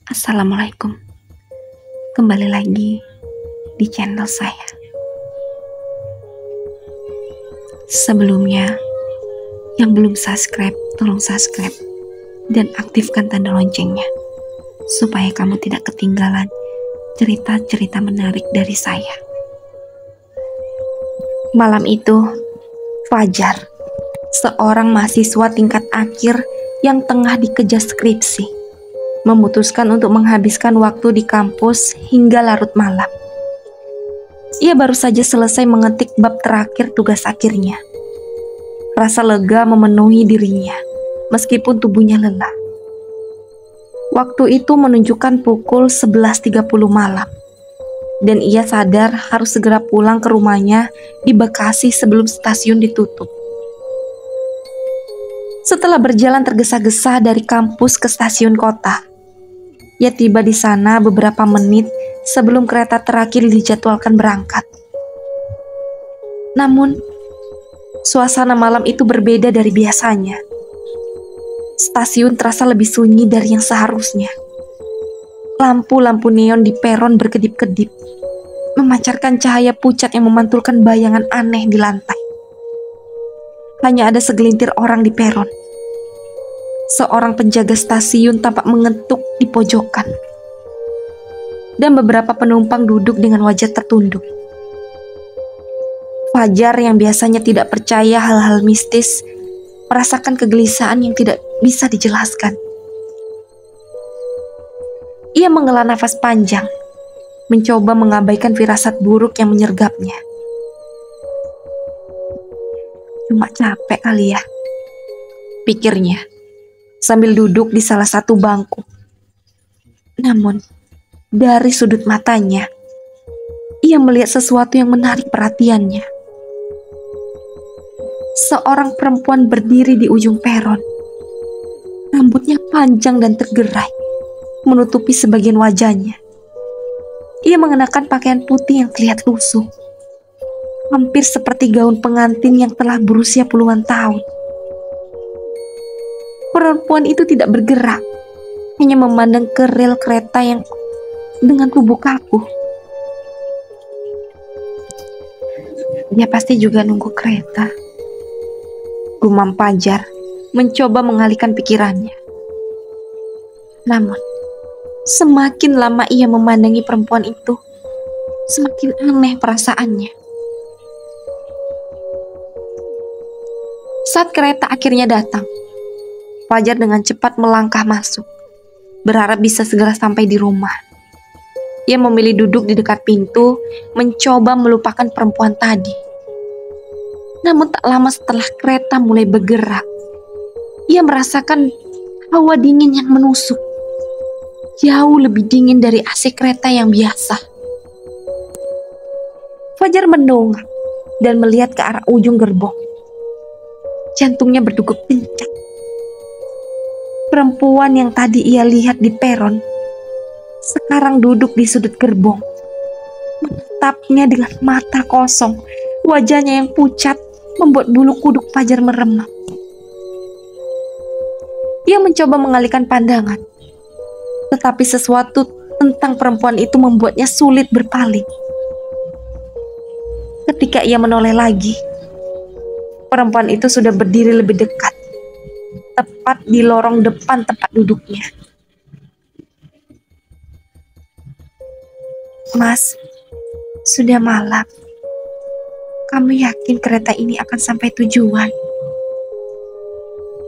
Assalamualaikum. Kembali lagi di channel saya. Sebelumnya, yang belum subscribe, tolong subscribe dan aktifkan tanda loncengnya supaya kamu tidak ketinggalan cerita-cerita menarik dari saya. Malam itu, Fajar, seorang mahasiswa tingkat akhir yang tengah dikejar skripsi, memutuskan untuk menghabiskan waktu di kampus hingga larut malam. Ia baru saja selesai mengetik bab terakhir tugas akhirnya. Rasa lega memenuhi dirinya, meskipun tubuhnya lelah. Waktu itu menunjukkan pukul 11.30 malam, dan ia sadar harus segera pulang ke rumahnya di Bekasi sebelum stasiun ditutup. Setelah berjalan tergesa-gesa dari kampus ke stasiun kota, ia tiba di sana beberapa menit sebelum kereta terakhir dijadwalkan berangkat. Namun, suasana malam itu berbeda dari biasanya. Stasiun terasa lebih sunyi dari yang seharusnya. Lampu-lampu neon di peron berkedip-kedip, memancarkan cahaya pucat yang memantulkan bayangan aneh di lantai. Hanya ada segelintir orang di peron. Seorang penjaga stasiun tampak mengetuk di pojokan, dan beberapa penumpang duduk dengan wajah tertunduk. Fajar yang biasanya tidak percaya hal-hal mistis merasakan kegelisahan yang tidak bisa dijelaskan. Ia menghela nafas panjang, mencoba mengabaikan firasat buruk yang menyergapnya. Cuma capek kali ya, pikirnya, sambil duduk di salah satu bangku. Namun, dari sudut matanya, ia melihat sesuatu yang menarik perhatiannya. Seorang perempuan berdiri di ujung peron. Rambutnya panjang dan tergerai, menutupi sebagian wajahnya. Ia mengenakan pakaian putih yang terlihat lusuh, hampir seperti gaun pengantin yang telah berusia puluhan tahun. Perempuan itu tidak bergerak, hanya memandang ke rel kereta yang dengan tubuh kaku. Dia pasti juga nunggu kereta, gumam Fajar, mencoba mengalihkan pikirannya. Namun, semakin lama ia memandangi perempuan itu, semakin aneh perasaannya. Saat kereta akhirnya datang, Fajar dengan cepat melangkah masuk, berharap bisa segera sampai di rumah. Ia memilih duduk di dekat pintu, mencoba melupakan perempuan tadi. Namun tak lama setelah kereta mulai bergerak, ia merasakan hawa dingin yang menusuk, jauh lebih dingin dari AC kereta yang biasa. Fajar mendongak dan melihat ke arah ujung gerbong. Jantungnya berdegup kencang. Perempuan yang tadi ia lihat di peron sekarang duduk di sudut gerbong, menatapnya dengan mata kosong. Wajahnya yang pucat membuat bulu kuduk Fajar meremang. Ia mencoba mengalihkan pandangan, tetapi sesuatu tentang perempuan itu membuatnya sulit berpaling. Ketika ia menoleh lagi, perempuan itu sudah berdiri lebih dekat, tepat di lorong depan tempat duduknya. "Mas, sudah malam. Kamu yakin kereta ini akan sampai tujuan?"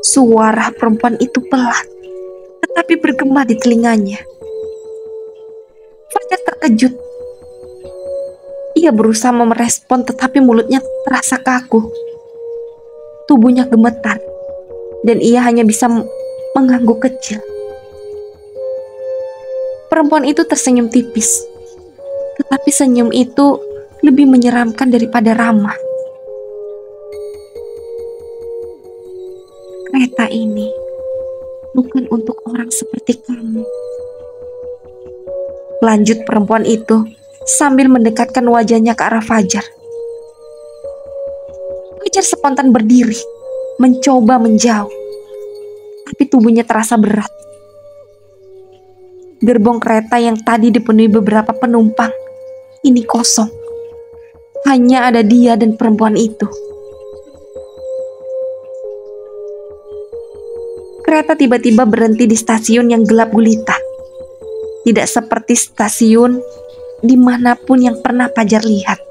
Suara perempuan itu pelan, tetapi bergema di telinganya. Fajar terkejut. Ia berusaha merespon, tetapi mulutnya terasa kaku. Tubuhnya gemetar, dan ia hanya bisa mengangguk kecil. Perempuan itu tersenyum tipis, tetapi senyum itu lebih menyeramkan daripada ramah. "Kereta ini bukan untuk orang seperti kamu," lanjut perempuan itu sambil mendekatkan wajahnya ke arah Fajar. Fajar spontan berdiri, mencoba menjauh, tapi tubuhnya terasa berat. Gerbong kereta yang tadi dipenuhi beberapa penumpang ini kosong. Hanya ada dia dan perempuan itu. Kereta tiba-tiba berhenti di stasiun yang gelap gulita. Tidak seperti stasiun dimanapun yang pernah Fajar lihat.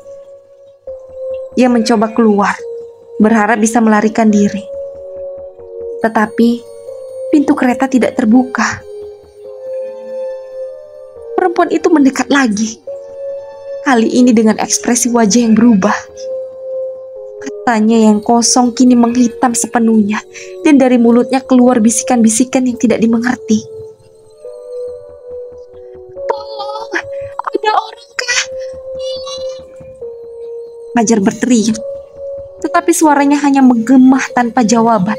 Ia mencoba keluar, berharap bisa melarikan diri. Tetapi pintu kereta tidak terbuka. Perempuan itu mendekat lagi. Kali ini dengan ekspresi wajah yang berubah. Matanya yang kosong kini menghitam sepenuhnya, dan dari mulutnya keluar bisikan-bisikan yang tidak dimengerti. "Tolong, ada orangkah? Fajar berteriak, tetapi suaranya hanya menggema tanpa jawaban.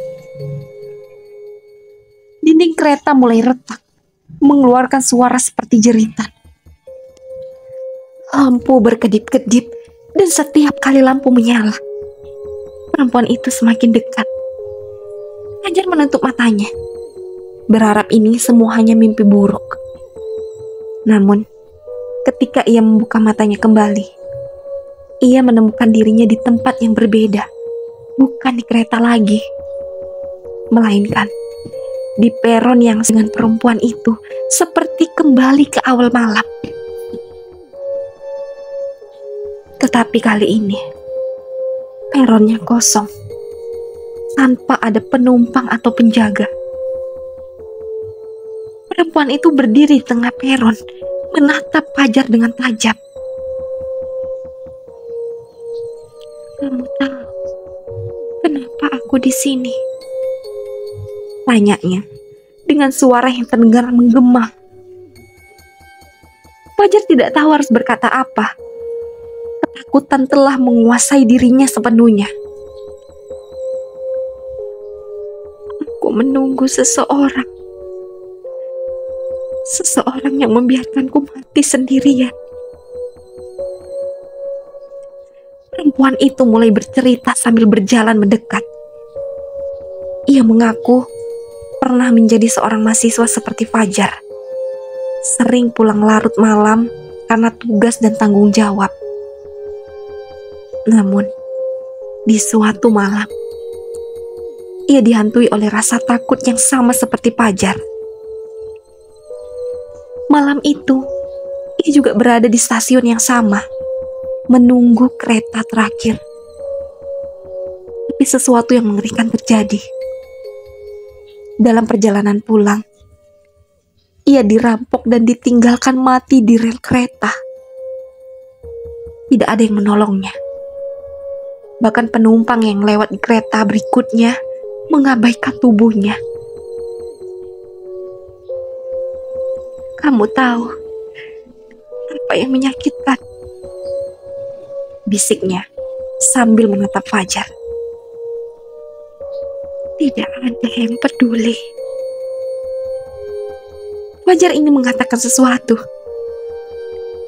Dinding kereta mulai retak, mengeluarkan suara seperti jeritan. Lampu berkedip-kedip, dan setiap kali lampu menyala, perempuan itu semakin dekat. Fajar menutup matanya, berharap ini semua hanya mimpi buruk. Namun, ketika ia membuka matanya kembali, ia menemukan dirinya di tempat yang berbeda, bukan di kereta lagi, melainkan di peron yang dengan perempuan itu seperti kembali ke awal malam. Tetapi kali ini, peronnya kosong, tanpa ada penumpang atau penjaga. Perempuan itu berdiri di tengah peron, menatap Fajar dengan tajam. "Kamu tahu kenapa aku di sini?" tanyanya dengan suara yang terdengar menggema. Fajar tidak tahu harus berkata apa. Ketakutan telah menguasai dirinya sepenuhnya. "Aku menunggu seseorang. Seseorang yang membiarkanku mati sendirian." Perempuan itu mulai bercerita sambil berjalan mendekat. Ia mengaku pernah menjadi seorang mahasiswa seperti Fajar. Sering pulang larut malam karena tugas dan tanggung jawab. Namun, di suatu malam, ia dihantui oleh rasa takut yang sama seperti Fajar. Malam itu, ia juga berada di stasiun yang sama, menunggu kereta terakhir. Tapi sesuatu yang mengerikan terjadi. Dalam perjalanan pulang, ia dirampok dan ditinggalkan mati di rel kereta. Tidak ada yang menolongnya. Bahkan penumpang yang lewat di kereta berikutnya mengabaikan tubuhnya. "Kamu tahu apa yang menyakitkan?" bisiknya sambil menatap Fajar. "Tidak ada yang peduli." Fajar ingin mengatakan sesuatu,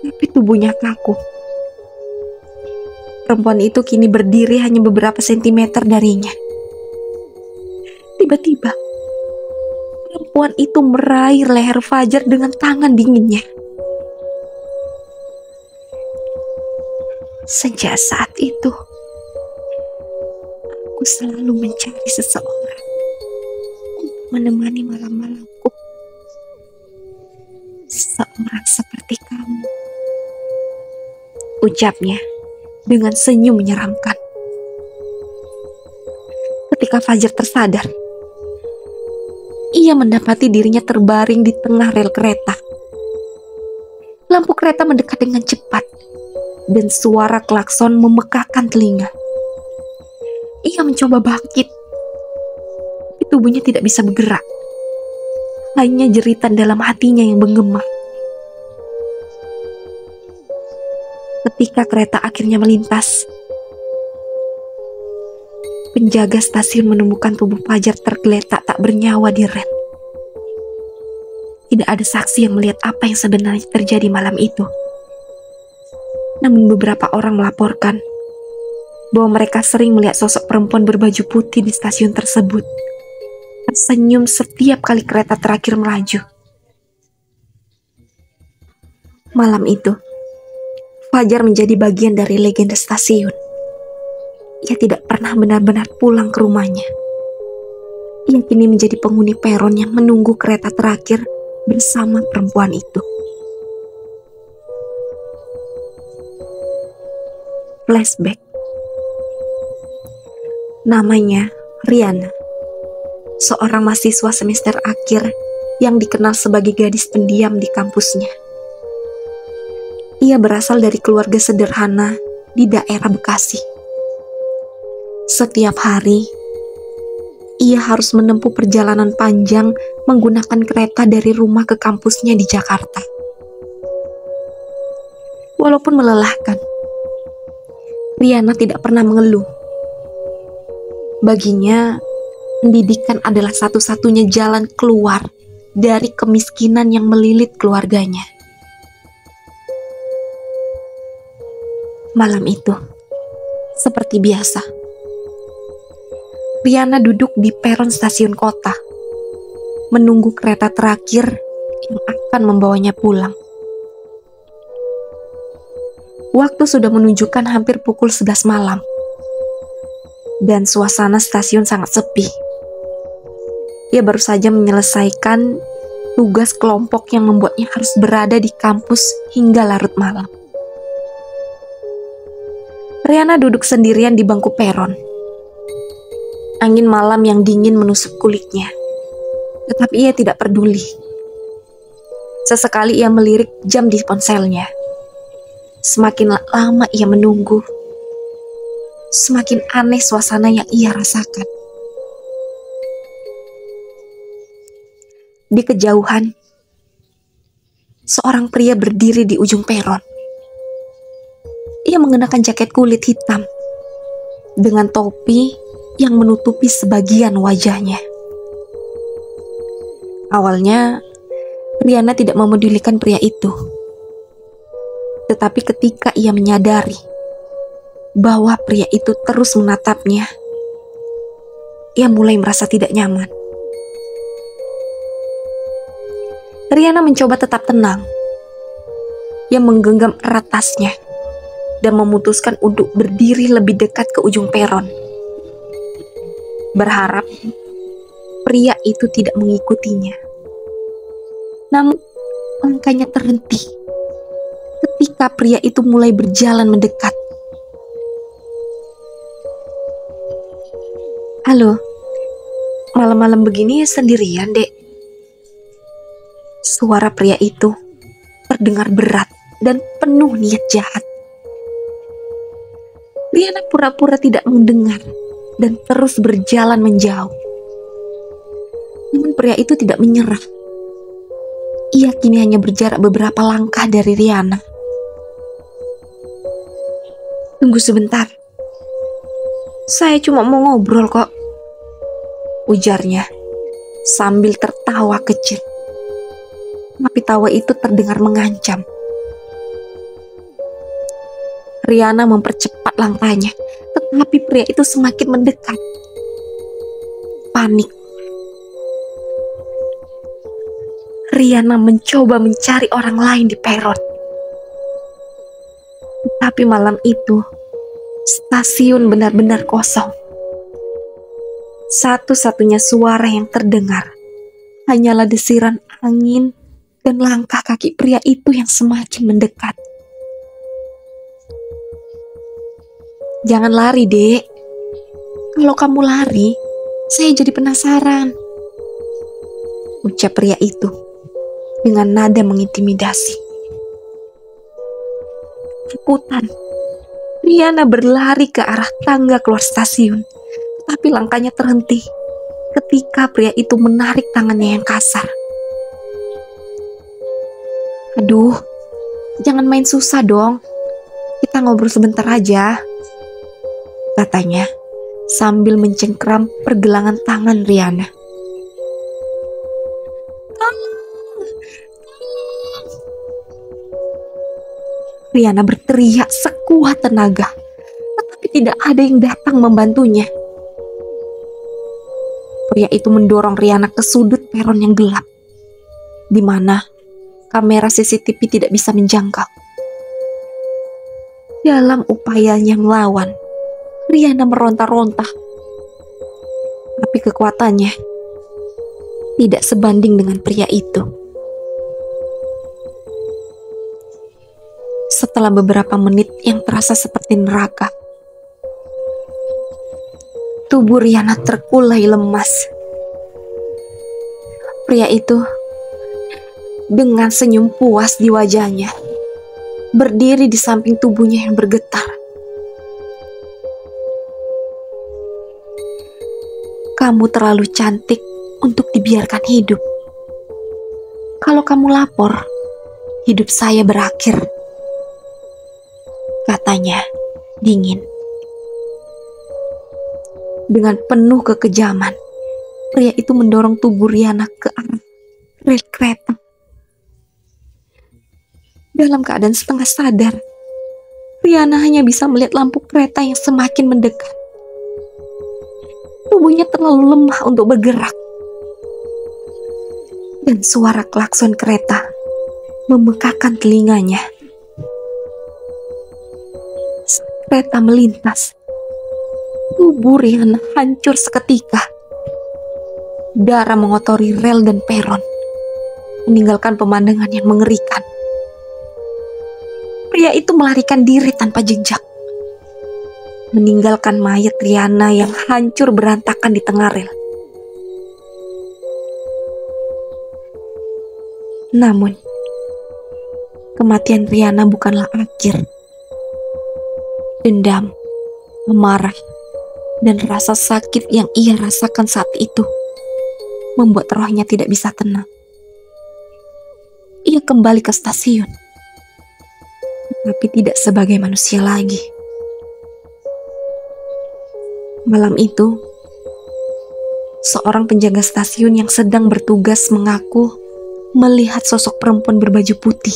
tapi tubuhnya kaku. Perempuan itu kini berdiri hanya beberapa sentimeter darinya. Tiba-tiba, perempuan itu meraih leher Fajar dengan tangan dinginnya. Sejak saat itu, aku selalu mencari seseorang untuk menemani malam-malamku. Seseorang seperti kamu, ucapnya dengan senyum menyeramkan. Ketika Fajar tersadar, ia mendapati dirinya terbaring di tengah rel kereta. Lampu kereta mendekat dengan cepat, dan suara klakson memekakkan telinga. Ia mencoba bangkit, tapi tubuhnya tidak bisa bergerak. Hanya jeritan dalam hatinya yang menggema. Ketika kereta akhirnya melintas, penjaga stasiun menemukan tubuh Fajar tergeletak tak bernyawa di rel. Tidak ada saksi yang melihat apa yang sebenarnya terjadi malam itu. Namun beberapa orang melaporkan bahwa mereka sering melihat sosok perempuan berbaju putih di stasiun tersebut, tersenyum setiap kali kereta terakhir melaju. Malam itu, Fajar menjadi bagian dari legenda stasiun. Ia tidak pernah benar-benar pulang ke rumahnya. Ia kini menjadi penghuni peron yang menunggu kereta terakhir bersama perempuan itu. Flashback. Namanya Riana, seorang mahasiswa semester akhir yang dikenal sebagai gadis pendiam di kampusnya. Ia berasal dari keluarga sederhana di daerah Bekasi. Setiap hari, ia harus menempuh perjalanan panjang menggunakan kereta dari rumah ke kampusnya di Jakarta. Walaupun melelahkan, Riana tidak pernah mengeluh. Baginya, pendidikan adalah satu-satunya jalan keluar dari kemiskinan yang melilit keluarganya. Malam itu, seperti biasa, Riana duduk di peron stasiun kota, menunggu kereta terakhir yang akan membawanya pulang. Waktu sudah menunjukkan hampir pukul 11 malam, dan suasana stasiun sangat sepi. Ia baru saja menyelesaikan tugas kelompok yang membuatnya harus berada di kampus hingga larut malam. Riana duduk sendirian di bangku peron. Angin malam yang dingin menusuk kulitnya, tetapi ia tidak peduli. Sesekali ia melirik jam di ponselnya. Semakin lama ia menunggu, semakin aneh suasana yang ia rasakan. Di kejauhan, seorang pria berdiri di ujung peron. Ia mengenakan jaket kulit hitam dengan topi yang menutupi sebagian wajahnya. Awalnya, Riana tidak memedulikan pria itu. Tetapi ketika ia menyadari bahwa pria itu terus menatapnya, ia mulai merasa tidak nyaman. Riana mencoba tetap tenang. Ia menggenggam erat tasnya dan memutuskan untuk berdiri lebih dekat ke ujung peron. Berharap pria itu tidak mengikutinya. Namun langkahnya terhenti ketika pria itu mulai berjalan mendekat. "Halo, malam-malam begini sendirian, Dek?" Suara pria itu terdengar berat dan penuh niat jahat. Riana pura-pura tidak mendengar dan terus berjalan menjauh. Namun pria itu tidak menyerah. Ia kini hanya berjarak beberapa langkah dari Riana. "Tunggu sebentar. Saya cuma mau ngobrol kok," ujarnya sambil tertawa kecil. Tapi tawa itu terdengar mengancam. Riana mempercepat langkahnya, tetapi pria itu semakin mendekat. Panik. Riana mencoba mencari orang lain di peron. Tapi malam itu, stasiun benar-benar kosong. Satu-satunya suara yang terdengar hanyalah desiran angin dan langkah kaki pria itu yang semakin mendekat. "Jangan lari, Dek. Kalau kamu lari, saya jadi penasaran," ucap pria itu dengan nada mengintimidasi. Ketakutan, Riana berlari ke arah tangga keluar stasiun, tapi langkahnya terhenti ketika pria itu menarik tangannya yang kasar. "Aduh, jangan main susah dong. Kita ngobrol sebentar aja," katanya sambil mencengkram pergelangan tangan Riana. Riana berteriak sekuat tenaga, tetapi tidak ada yang datang membantunya. Pria itu mendorong Riana ke sudut peron yang gelap, di mana kamera CCTV tidak bisa menjangkau. Dalam upayanya melawan, Riana meronta-ronta. Tapi kekuatannya tidak sebanding dengan pria itu. Setelah beberapa menit yang terasa seperti neraka, tubuh Riana terkulai lemas. Pria itu dengan senyum puas di wajahnya berdiri di samping tubuhnya yang bergetar. Kamu terlalu cantik untuk dibiarkan hidup. Kalau kamu lapor, hidup saya berakhir, katanya dingin. Dengan penuh kekejaman, pria itu mendorong tubuh Riana ke arah rel kereta. Dalam keadaan setengah sadar, Riana hanya bisa melihat lampu kereta yang semakin mendekat. Tubuhnya terlalu lemah untuk bergerak. Dan suara klakson kereta memekakan telinganya. Saat kereta melintas, tubuh Riana hancur seketika. Darah mengotori rel dan peron, meninggalkan pemandangan yang mengerikan. Pria itu melarikan diri tanpa jejak, meninggalkan mayat Riana yang hancur berantakan di tengah rel. Namun, kematian Riana bukanlah akhir. Dendam, amarah, dan rasa sakit yang ia rasakan saat itu membuat rohnya tidak bisa tenang. Ia kembali ke stasiun, tapi tidak sebagai manusia lagi. Malam itu, seorang penjaga stasiun yang sedang bertugas mengaku melihat sosok perempuan berbaju putih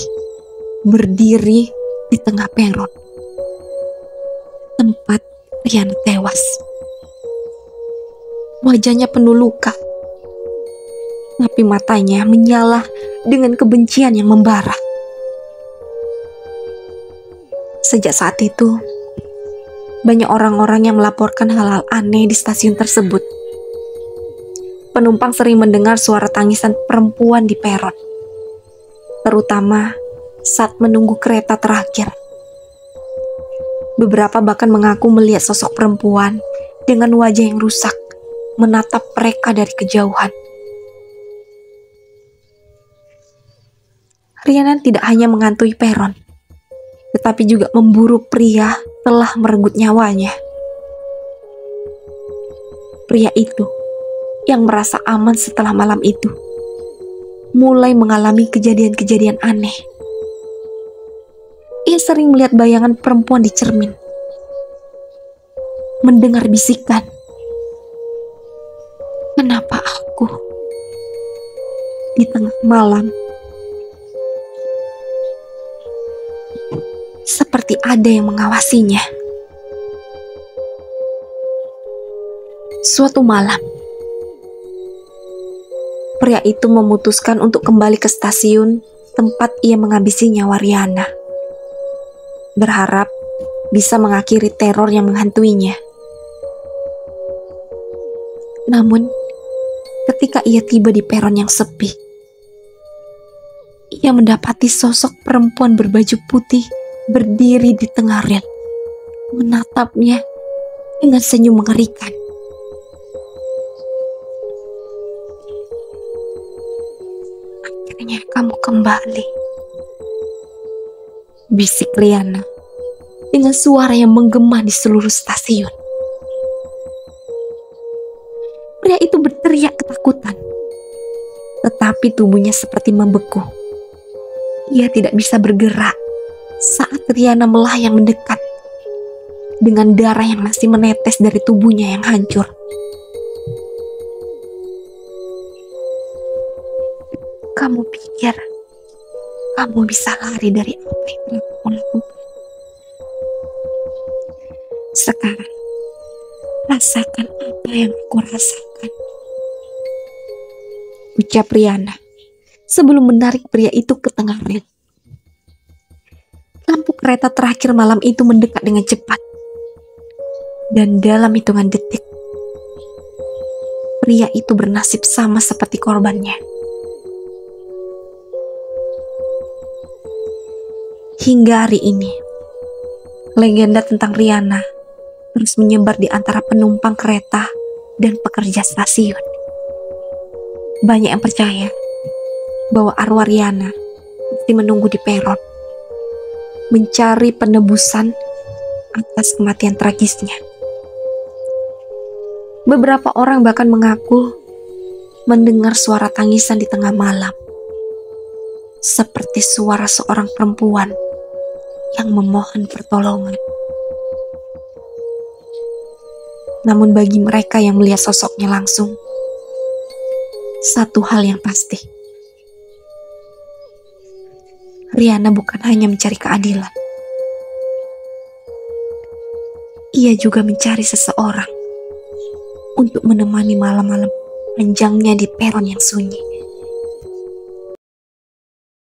berdiri di tengah peron, tempat Riana tewas. Wajahnya penuh luka, tapi matanya menyala dengan kebencian yang membara. Sejak saat itu, banyak orang-orang yang melaporkan hal-hal aneh di stasiun tersebut. Penumpang sering mendengar suara tangisan perempuan di peron, terutama saat menunggu kereta terakhir. Beberapa bahkan mengaku melihat sosok perempuan dengan wajah yang rusak menatap mereka dari kejauhan. Riana tidak hanya menghantui peron, tetapi juga memburu pria telah merenggut nyawanya. Pria itu yang merasa aman setelah malam itu mulai mengalami kejadian-kejadian aneh. Ia sering melihat bayangan perempuan di cermin, mendengar bisikan, "Kenapa aku di tengah malam seperti ada yang mengawasinya?" Suatu malam, pria itu memutuskan untuk kembali ke stasiun tempat ia menghabisi nyawa Riana, berharap bisa mengakhiri teror yang menghantuinya. Namun, ketika ia tiba di peron yang sepi, ia mendapati sosok perempuan berbaju putih berdiri di tengah rel, menatapnya dengan senyum mengerikan. "Akhirnya kamu kembali," bisik Riana dengan suara yang menggema di seluruh stasiun. Pria itu berteriak ketakutan, tetapi tubuhnya seperti membeku. Ia tidak bisa bergerak saat Riana melayang mendekat dengan darah yang masih menetes dari tubuhnya yang hancur. "Kamu pikir kamu bisa lari dari apa yang telah kamu lakukan? Sekarang, rasakan apa yang aku rasakan," ucap Riana sebelum menarik pria itu ke tengah rel. Lampu kereta terakhir malam itu mendekat dengan cepat. Dan dalam hitungan detik, pria itu bernasib sama seperti korbannya. Hingga hari ini, legenda tentang Riana terus menyebar di antara penumpang kereta dan pekerja stasiun. Banyak yang percaya bahwa arwah Riana masih menunggu di peron, mencari penebusan atas kematian tragisnya. Beberapa orang bahkan mengaku mendengar suara tangisan di tengah malam, seperti suara seorang perempuan yang memohon pertolongan. Namun bagi mereka yang melihat sosoknya langsung, satu hal yang pasti, Riana bukan hanya mencari keadilan. Ia juga mencari seseorang untuk menemani malam-malam panjangnya di peron yang sunyi.